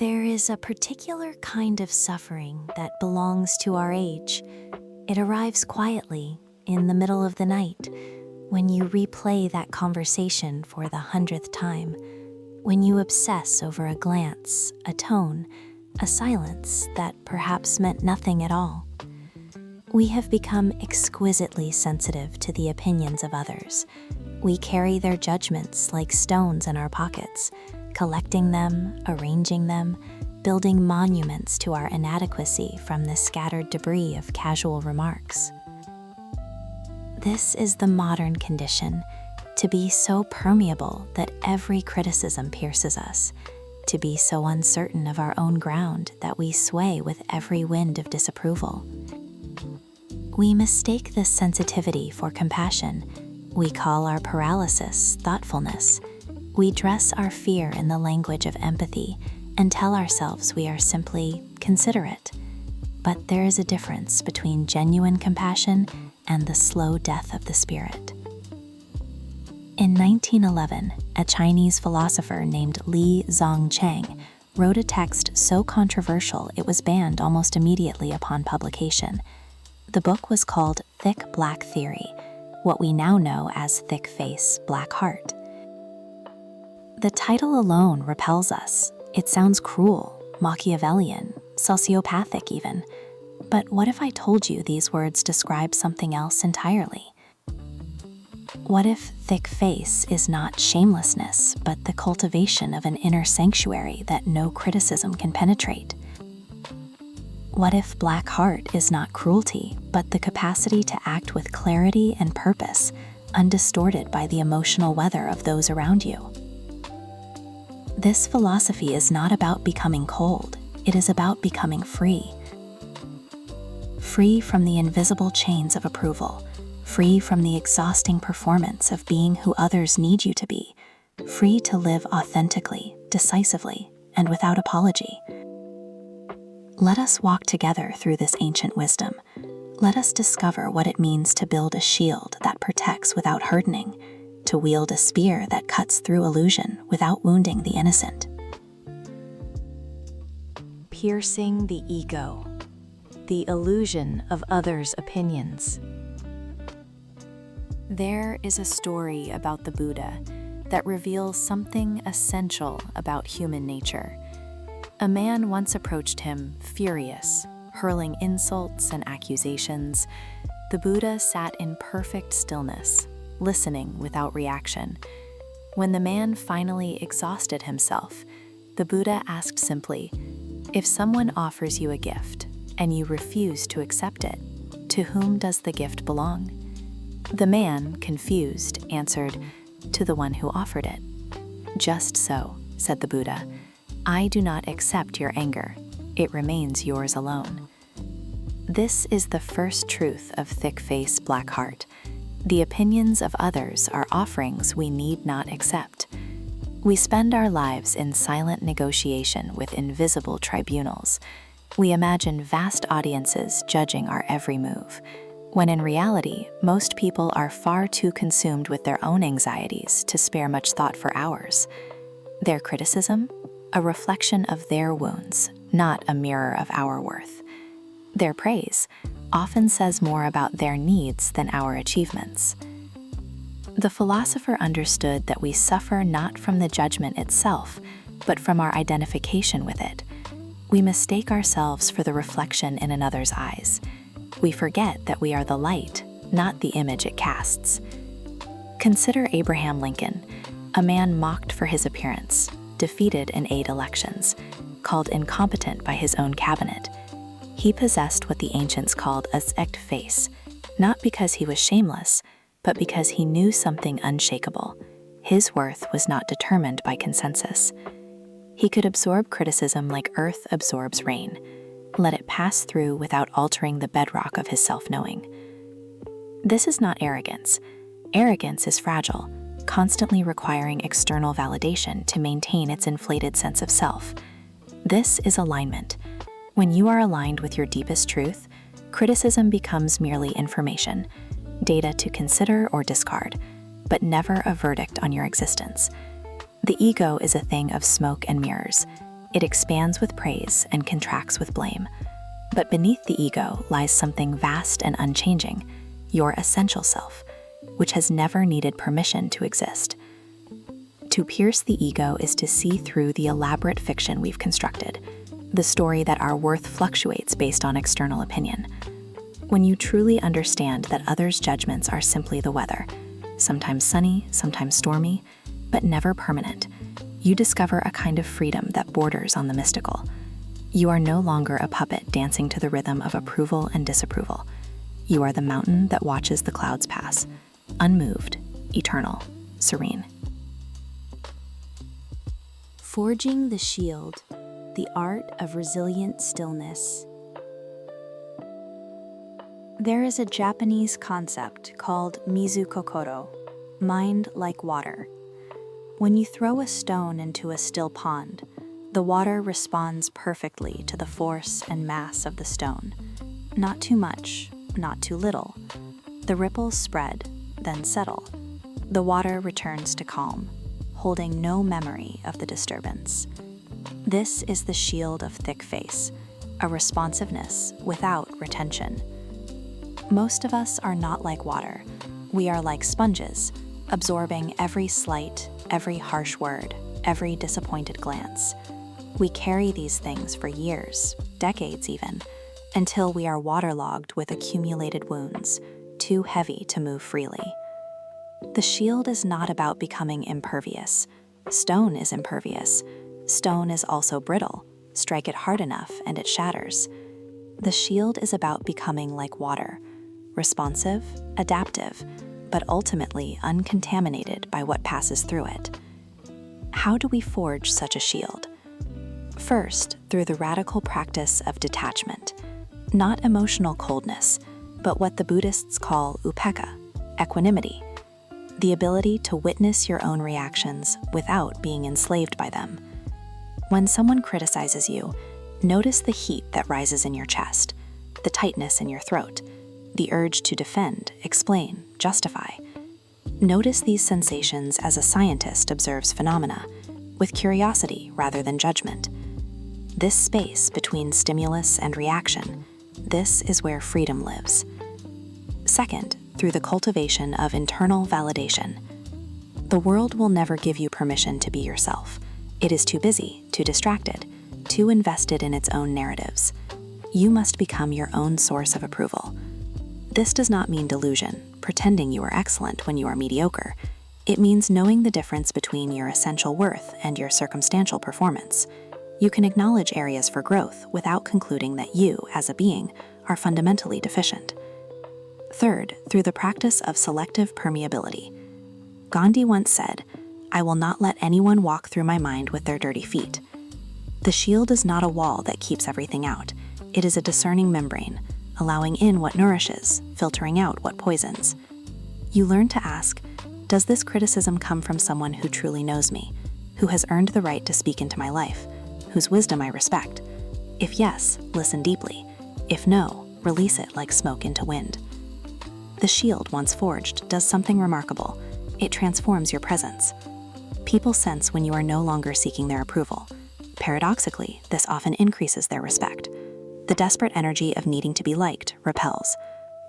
There is a particular kind of suffering that belongs to our age. It arrives quietly, in the middle of the night, when you replay that conversation for the 100th time, when you obsess over a glance, a tone, a silence that perhaps meant nothing at all. We have become exquisitely sensitive to the opinions of others. We carry their judgments like stones in our pockets, collecting them, arranging them, building monuments to our inadequacy from the scattered debris of casual remarks. This is the modern condition, to be so permeable that every criticism pierces us, to be so uncertain of our own ground that we sway with every wind of disapproval. We mistake this sensitivity for compassion. We call our paralysis thoughtfulness. We dress our fear in the language of empathy and tell ourselves we are simply considerate. But there is a difference between genuine compassion and the slow death of the spirit. In 1911, a Chinese philosopher named Li Zongcheng wrote a text so controversial it was banned almost immediately upon publication. The book was called Thick Black Theory, what we now know as Thick Face, Black Heart. The title alone repels us. It sounds cruel, Machiavellian, sociopathic even. But what if I told you these words describe something else entirely? What if thick face is not shamelessness, but the cultivation of an inner sanctuary that no criticism can penetrate? What if black heart is not cruelty, but the capacity to act with clarity and purpose, undistorted by the emotional weather of those around you? This philosophy is not about becoming cold, it is about becoming free. Free from the invisible chains of approval, free from the exhausting performance of being who others need you to be, free to live authentically, decisively, and without apology. Let us walk together through this ancient wisdom. Let us discover what it means to build a shield that protects without hardening, to wield a spear that cuts through illusion without wounding the innocent. Piercing the ego, the illusion of others' opinions. There is a story about the Buddha that reveals something essential about human nature. A man once approached him furious, hurling insults and accusations. The Buddha sat in perfect stillness, listening without reaction. When the man finally exhausted himself, the Buddha asked simply, "If someone offers you a gift and you refuse to accept it, to whom does the gift belong?" The man, confused, answered, "To the one who offered it." "Just so," said the Buddha, "I do not accept your anger. It remains yours alone." This is the first truth of thick face, black heart. The opinions of others are offerings we need not accept. We spend our lives in silent negotiation with invisible tribunals. We imagine vast audiences judging our every move, when in reality, most people are far too consumed with their own anxieties to spare much thought for ours. Their criticism? A reflection of their wounds, not a mirror of our worth. Their praise often says more about their needs than our achievements. The philosopher understood that we suffer not from the judgment itself, but from our identification with it. We mistake ourselves for the reflection in another's eyes. We forget that we are the light, not the image it casts. Consider Abraham Lincoln, a man mocked for his appearance, defeated in 8 elections, called incompetent by his own cabinet. He possessed what the ancients called a echt face, not because he was shameless, but because he knew something unshakable. His worth was not determined by consensus. He could absorb criticism like earth absorbs rain, let it pass through without altering the bedrock of his self-knowing. This is not arrogance. Arrogance is fragile, constantly requiring external validation to maintain its inflated sense of self. This is alignment. When you are aligned with your deepest truth, criticism becomes merely information, data to consider or discard, but never a verdict on your existence. The ego is a thing of smoke and mirrors. It expands with praise and contracts with blame. But beneath the ego lies something vast and unchanging, your essential self, which has never needed permission to exist. To pierce the ego is to see through the elaborate fiction we've constructed, the story that our worth fluctuates based on external opinion. When you truly understand that others' judgments are simply the weather, sometimes sunny, sometimes stormy, but never permanent, you discover a kind of freedom that borders on the mystical. You are no longer a puppet dancing to the rhythm of approval and disapproval. You are the mountain that watches the clouds pass, unmoved, eternal, serene. Forging the shield, the art of resilient stillness. There is a Japanese concept called mizu kokoro, mind like water. When you throw a stone into a still pond, the water responds perfectly to the force and mass of the stone. Not too much, not too little. The ripples spread, then settle. The water returns to calm, holding no memory of the disturbance. This is the shield of thick face, a responsiveness without retention. Most of us are not like water. We are like sponges, absorbing every slight, every harsh word, every disappointed glance. We carry these things for years, decades even, until we are waterlogged with accumulated wounds, too heavy to move freely. The shield is not about becoming impervious. Stone is impervious. Stone is also brittle. Strike it hard enough and it shatters. The shield is about becoming like water, responsive, adaptive, but ultimately uncontaminated by what passes through it. How do we forge such a shield? First, through the radical practice of detachment, not emotional coldness, but what the Buddhists call upekkha, equanimity, the ability to witness your own reactions without being enslaved by them. When someone criticizes you, notice the heat that rises in your chest, the tightness in your throat, the urge to defend, explain, justify. Notice these sensations as a scientist observes phenomena, with curiosity rather than judgment. This space between stimulus and reaction, this is where freedom lives. Second, through the cultivation of internal validation. The world will never give you permission to be yourself. It is too busy, too distracted, too invested in its own narratives. You must become your own source of approval. This does not mean delusion, pretending you are excellent when you are mediocre. It means knowing the difference between your essential worth and your circumstantial performance. You can acknowledge areas for growth without concluding that you, as a being, are fundamentally deficient. Third, through the practice of selective permeability. Gandhi once said, "I will not let anyone walk through my mind with their dirty feet." The shield is not a wall that keeps everything out. It is a discerning membrane, allowing in what nourishes, filtering out what poisons. You learn to ask, does this criticism come from someone who truly knows me, who has earned the right to speak into my life, whose wisdom I respect? If yes, listen deeply. If no, release it like smoke into wind. The shield, once forged, does something remarkable. It transforms your presence. People sense when you are no longer seeking their approval. Paradoxically, this often increases their respect. The desperate energy of needing to be liked repels.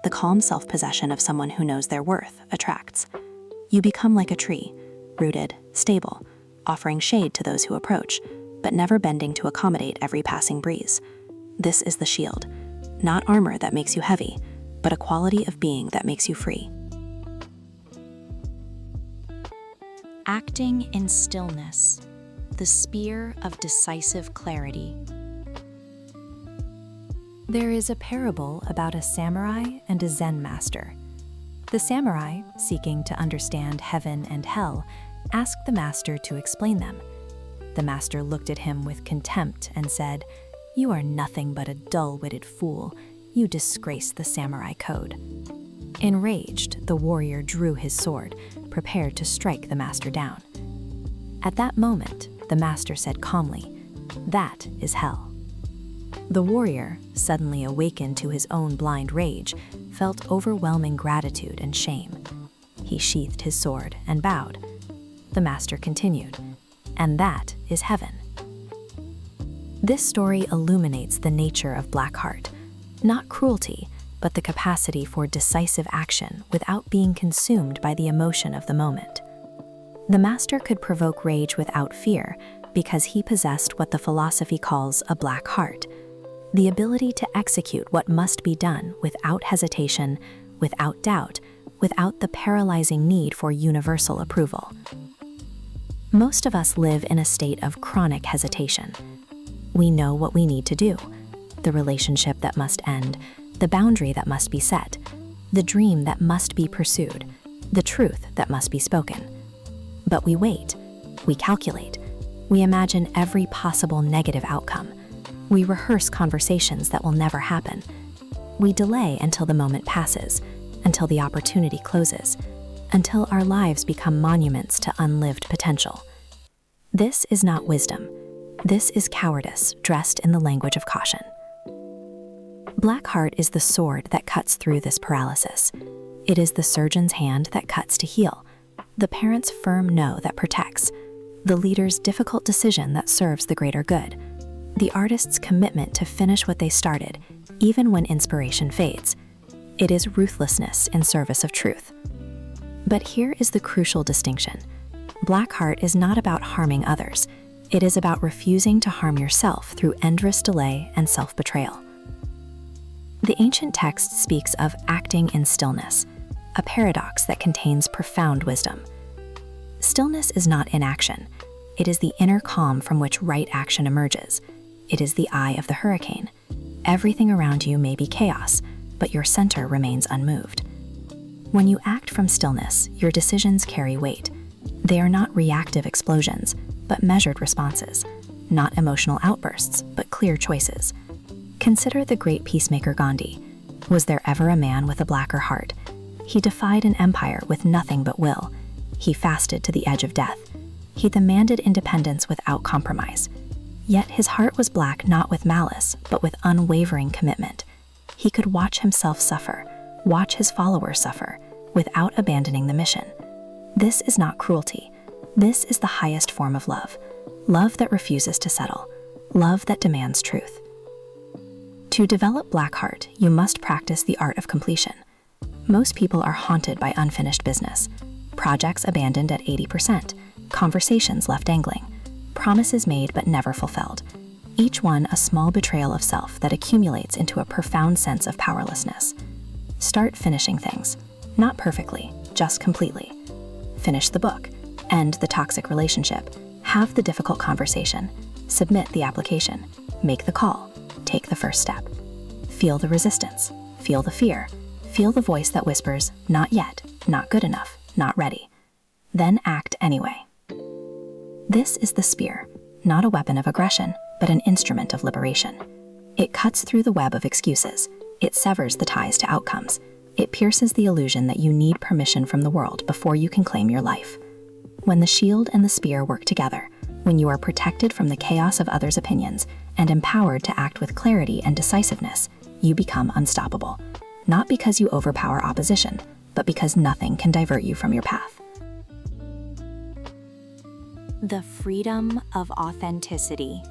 The calm self-possession of someone who knows their worth attracts. You become like a tree, rooted, stable, offering shade to those who approach, but never bending to accommodate every passing breeze. This is the shield, not armor that makes you heavy, but a quality of being that makes you free. Acting in stillness, the spear of decisive clarity. There is a parable about a samurai and a Zen master. The samurai, seeking to understand heaven and hell, asked the master to explain them. The master looked at him with contempt and said, "You are nothing but a dull-witted fool. You disgrace the samurai code." Enraged, the warrior drew his sword, prepared to strike the master down. At that moment, the master said calmly, "That is hell." The warrior, suddenly awakened to his own blind rage, felt overwhelming gratitude and shame. He sheathed his sword and bowed. The master continued, "And that is heaven." This story illuminates the nature of Blackheart, not cruelty, but the capacity for decisive action without being consumed by the emotion of the moment. The master could provoke rage without fear because he possessed what the philosophy calls a black heart, the ability to execute what must be done without hesitation, without doubt, without the paralyzing need for universal approval. Most of us live in a state of chronic hesitation. We know what we need to do, the relationship that must end, the boundary that must be set, the dream that must be pursued, the truth that must be spoken. But we wait, we calculate, we imagine every possible negative outcome. We rehearse conversations that will never happen. We delay until the moment passes, until the opportunity closes, until our lives become monuments to unlived potential. This is not wisdom. This is cowardice dressed in the language of caution. Blackheart is the sword that cuts through this paralysis. It is the surgeon's hand that cuts to heal, the parent's firm no that protects, the leader's difficult decision that serves the greater good, the artist's commitment to finish what they started, even when inspiration fades. It is ruthlessness in service of truth. But here is the crucial distinction. Blackheart is not about harming others. It is about refusing to harm yourself through endless delay and self-betrayal. The ancient text speaks of acting in stillness, a paradox that contains profound wisdom. Stillness is not inaction. It is the inner calm from which right action emerges. It is the eye of the hurricane. Everything around you may be chaos, but your center remains unmoved. When you act from stillness, your decisions carry weight. They are not reactive explosions, but measured responses, not emotional outbursts, but clear choices. Consider the great peacemaker Gandhi. Was there ever a man with a blacker heart? He defied an empire with nothing but will. He fasted to the edge of death. He demanded independence without compromise. Yet his heart was black not with malice, but with unwavering commitment. He could watch himself suffer, watch his followers suffer, without abandoning the mission. This is not cruelty. This is the highest form of love. Love that refuses to settle. Love that demands truth. To develop Blackheart, you must practice the art of completion. Most people are haunted by unfinished business. Projects abandoned at 80%, conversations left dangling, promises made but never fulfilled. Each one a small betrayal of self that accumulates into a profound sense of powerlessness. Start finishing things. Not perfectly, just completely. Finish the book, end the toxic relationship, have the difficult conversation, submit the application, make the call, take the first step. Feel the resistance, feel the fear, feel the voice that whispers, not yet, not good enough, not ready. Then act anyway. This is the spear, not a weapon of aggression, but an instrument of liberation. It cuts through the web of excuses. It severs the ties to outcomes. It pierces the illusion that you need permission from the world before you can claim your life. When the shield and the spear work together, when you are protected from the chaos of others' opinions and empowered to act with clarity and decisiveness, you become unstoppable. Not because you overpower opposition, but because nothing can divert you from your path. The freedom of authenticity.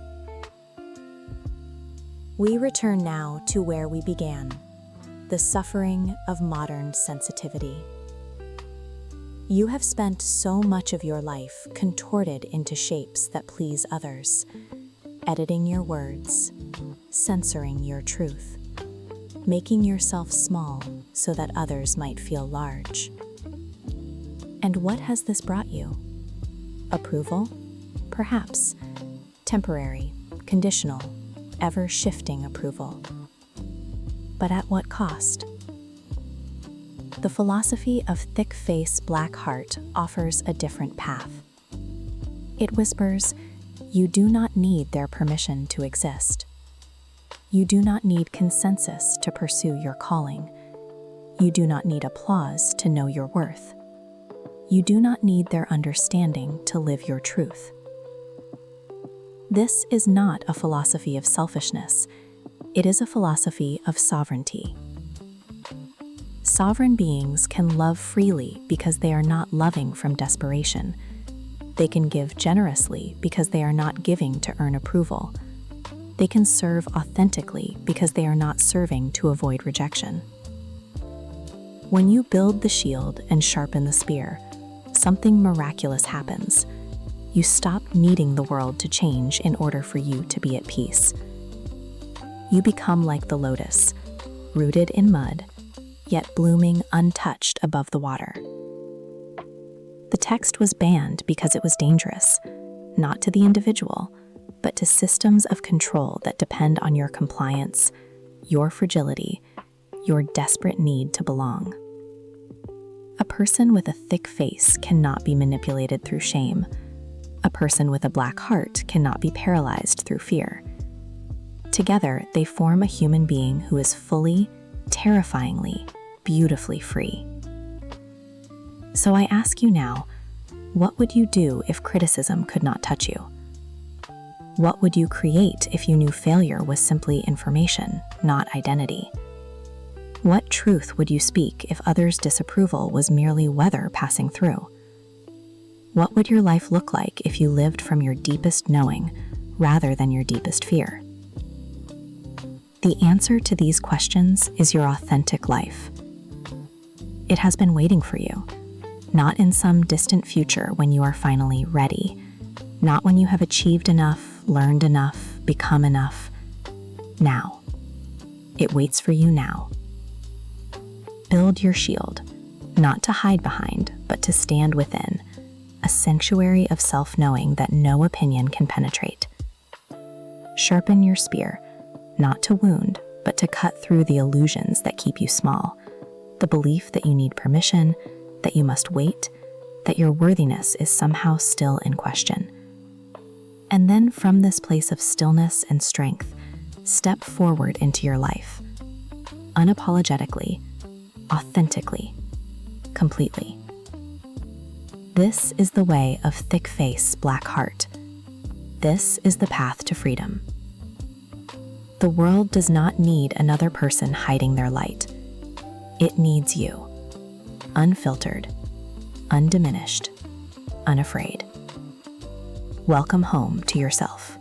We return now to where we began, the suffering of modern sensitivity. You have spent so much of your life contorted into shapes that please others, editing your words, censoring your truth, making yourself small so that others might feel large. And what has this brought you? Approval? Perhaps. Temporary, conditional, ever-shifting approval. But at what cost? The philosophy of thick face, black heart offers a different path. It whispers, you do not need their permission to exist. You do not need consensus to pursue your calling. You do not need applause to know your worth. You do not need their understanding to live your truth. This is not a philosophy of selfishness. It is a philosophy of sovereignty. Sovereign beings can love freely because they are not loving from desperation. They can give generously because they are not giving to earn approval. They can serve authentically because they are not serving to avoid rejection. When you build the shield and sharpen the spear, something miraculous happens. You stop needing the world to change in order for you to be at peace. You become like the lotus, rooted in mud, yet blooming untouched above the water. The text was banned because it was dangerous, not to the individual, but to systems of control that depend on your compliance, your fragility, your desperate need to belong. A person with a thick face cannot be manipulated through shame. A person with a black heart cannot be paralyzed through fear. Together, they form a human being who is fully, terrifyingly, beautifully free. So I ask you now, what would you do if criticism could not touch you? What would you create if you knew failure was simply information, not identity? What truth would you speak if others' disapproval was merely weather passing through? What would your life look like if you lived from your deepest knowing rather than your deepest fear? The answer to these questions is your authentic life. It has been waiting for you, not in some distant future when you are finally ready, not when you have achieved enough, learned enough, become enough. Now. It waits for you now. Build your shield, not to hide behind, but to stand within, a sanctuary of self-knowing that no opinion can penetrate. Sharpen your spear, not to wound, but to cut through the illusions that keep you small, the belief that you need permission, that you must wait, that your worthiness is somehow still in question. And then from this place of stillness and strength, step forward into your life, unapologetically, authentically, completely. This is the way of thick face, black heart. This is the path to freedom. The world does not need another person hiding their light. It needs you, unfiltered, undiminished, unafraid. Welcome home to yourself.